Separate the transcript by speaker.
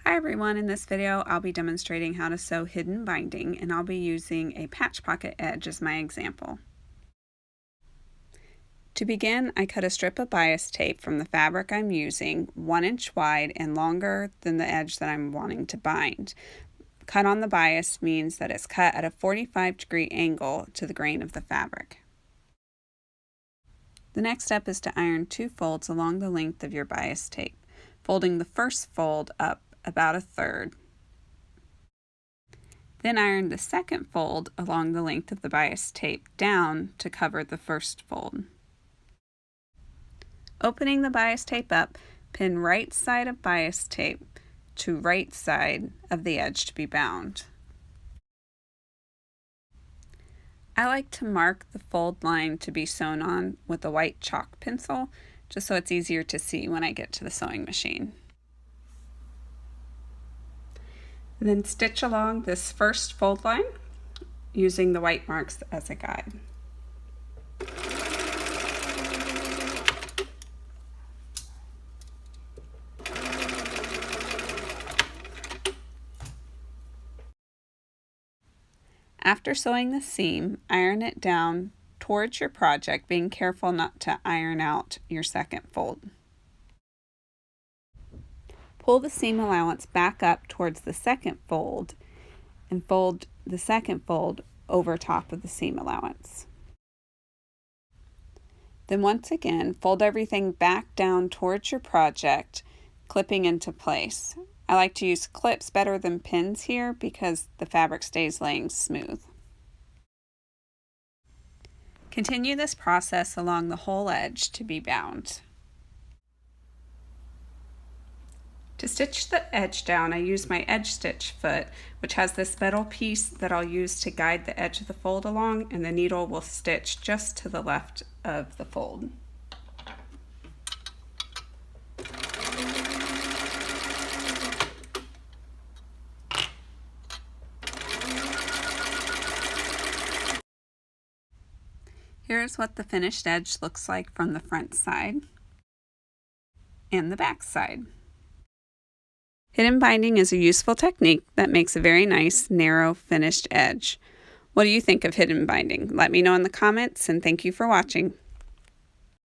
Speaker 1: Hi everyone, in this video I'll be demonstrating how to sew hidden binding, and I'll be using a patch pocket edge as my example. To begin, I cut a strip of bias tape from the fabric I'm using, 1 inch wide and longer than the edge that I'm wanting to bind. Cut on the bias means that it's cut at a 45-degree angle to the grain of the fabric. The next step is to iron 2 folds along the length of your bias tape, folding the first fold up about 1/3. Then iron the second fold along the length of the bias tape down to cover the first fold. Opening the bias tape up, pin right side of bias tape to right side of the edge to be bound. I like to mark the fold line to be sewn on with a white chalk pencil, just so it's easier to see when I get to the sewing machine. Then stitch along this first fold line using the white marks as a guide. After sewing the seam, iron it down towards your project, being careful not to iron out your second fold. Pull the seam allowance back up towards the second fold and fold the second fold over top of the seam allowance. Then once again, fold everything back down towards your project, clipping into place. I like to use clips better than pins here because the fabric stays laying smooth. Continue this process along the whole edge to be bound. To stitch the edge down, I use my edge stitch foot, which has this metal piece that I'll use to guide the edge of the fold along, and the needle will stitch just to the left of the fold. Here's what the finished edge looks like from the front side and the back side. Hidden binding is a useful technique that makes a very nice, narrow, finished edge. What do you think of hidden binding? Let me know in the comments, and thank you for watching.